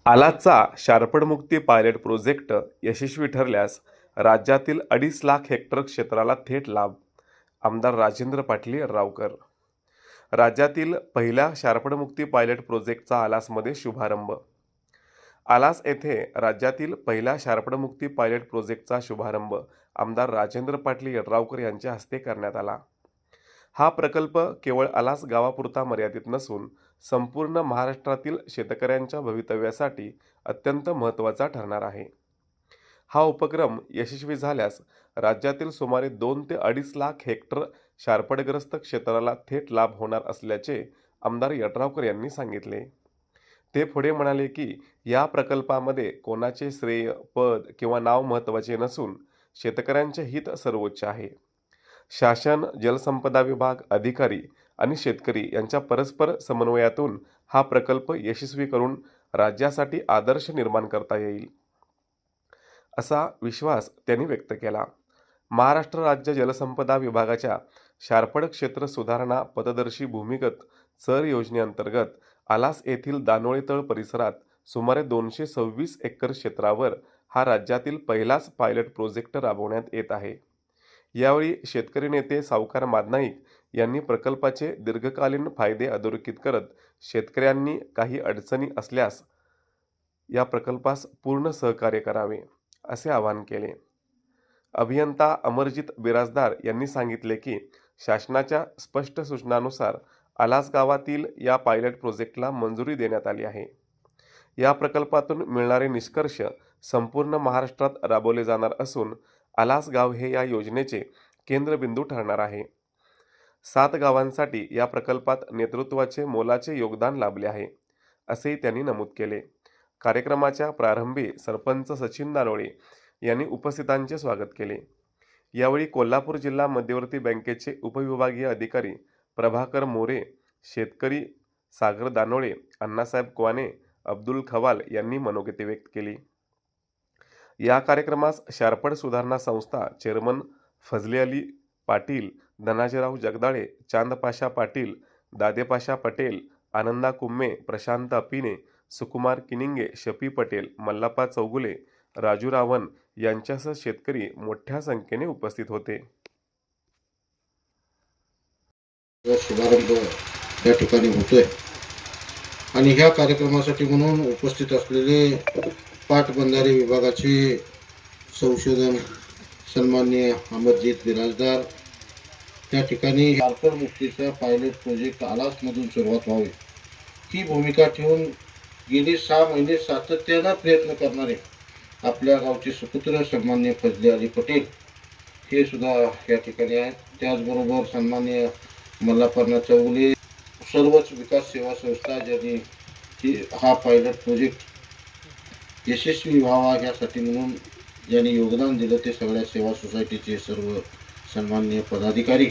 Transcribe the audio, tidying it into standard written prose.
आलाचा शारपडमुक्ती pilot project यशस्वी ठरल्यास राज्यातील 2.5 lakh hectare क्षेत्राला थेट लाभ. आमदार राजेंद्र पाटील यड्रावकर. राज्यातील पहिल्या शारपडमुक्ती पायलट प्रोजेक्टचा आलासमध्ये शुभारंभ. आलास येथे राज्यातील पहिल्या शारपडमुक्ती पायलट प्रोजेक्टचा शुभारंभ आमदार राजेंद्र पाटील यड्रावकर यांच्या हस्ते करण्यात आला. हा प्रकल्प केवळ आलास गावापुरता मर्यादित नसून संपूर्ण महाराष्ट्रातील शेतकऱ्यांच्या भवितव्यासाठी अत्यंत महत्त्वाचा ठरणार आहे. हा उपक्रम यशस्वी झाल्यास राज्यातील सुमारे 2 ते 2.5 लाख हेक्टर शारपडग्रस्त क्षेत्राला थेट लाभ होणार असल्याचे आमदार यड्रावकर यांनी सांगितले. ते पुढे म्हणाले की या प्रकल्पामध्ये कोणाचे श्रेय, पद किंवा नाव महत्त्वाचे नसून शेतकऱ्यांचे हित सर्वोच्च आहे. शासन, जलसंपदा विभाग, अधिकारी आणि शेतकरी यांच्या परस्पर समन्वयातून हा प्रकल्प यशस्वी करून राज्यासाठी आदर्श निर्माण करता येईल, असा विश्वास त्यांनी व्यक्त केला. महाराष्ट्र राज्य जलसंपदा विभागाच्या शारपड क्षेत्र सुधारणा पथदर्शी भूमिगत चर योजनेअंतर्गत आलास येथील दानोळे तळ परिसरात सुमारे 226 एकर क्षेत्रावर हा राज्यातील पहिलाच पायलट प्रोजेक्ट राबवण्यात येत आहे. यावेळी शेतकरी नेते सावकार मादनाईक यांनी प्रकल्पाचे दीर्घकालीन फायदे अधोरेखित करत शेतकऱ्यांनी काही अडचणी असल्यास या प्रकल्पास पूर्ण सहकार्य करावे, असे आवाहन केले. अभियंता अमरजित बिराजदार यांनी सांगितले की शासनाच्या स्पष्ट सूचनानुसार आलास गावातील या पायलट प्रोजेक्टला मंजुरी देण्यात आली आहे. या प्रकल्पातून मिळणारे निष्कर्ष संपूर्ण महाराष्ट्रात राबवले जाणार असून आलास गाव हे या योजनेचे केंद्रबिंदू ठरणार आहे. 7 गावांसाठी या प्रकल्पात नेतृत्वाचे मोलाचे योगदान लाभले आहे, असेही त्यांनी नमूद केले. कार्यक्रमाच्या प्रारंभी सरपंच सचिन दानोळे यांनी उपस्थितांचे स्वागत केले. यावेळी कोल्हापूर जिल्हा मध्यवर्ती बँकेचे उपविभागीय अधिकारी प्रभाकर मोरे, शेतकरी सागर दानोळे, अण्णासाहेब क्वाने, अब्दुल खवाल यांनी मनोगते व्यक्त केली. या कार्यक्रमास शारपड सुधारणा संस्था चेअरमन फजले अली पाटील, धनाजीराव जगदाळे, चांदपाशा पाटील, दादेपाशा पटेल, आनंदा कुम्मे, प्रशांत अपिने, सुकुमार किनिंगे, शफी पटेल, मल्लाप्पा चौगुले, राजू रावण यांच्यासह शेतकरी मोठ्या संख्येने उपस्थित होते. शुभारंभ या ठिकाणी होतोय आणि ह्या कार्यक्रमासाठी म्हणून उपस्थित असलेले पाटबंधारे विभागाचे संशोधन सन्माननीय अमरजित बिराजदार, त्या ठिकाणी शारपडमुक्तीचा पायलट प्रोजेक्ट आलासमधून सुरुवात व्हावी ही भूमिका ठेवून गेली 6 महिने सातत्यानं प्रयत्न करणारे आपल्या गावचे सुपुत्र सन्माननीय फजले अली पटेल हे सुद्धा या ठिकाणी आहेत. त्याचबरोबर सन्माननीय मल्लाप्पा चौगुले, सर्वच विकास सेवा संस्था ज्यांनी हा पायलट प्रोजेक्ट यशस्वी व्हावा यासाठी म्हणून ज्यांनी योगदान दिलं ते सगळ्या सेवा सोसायटीचे सर्व सन्माननीय पदाधिकारी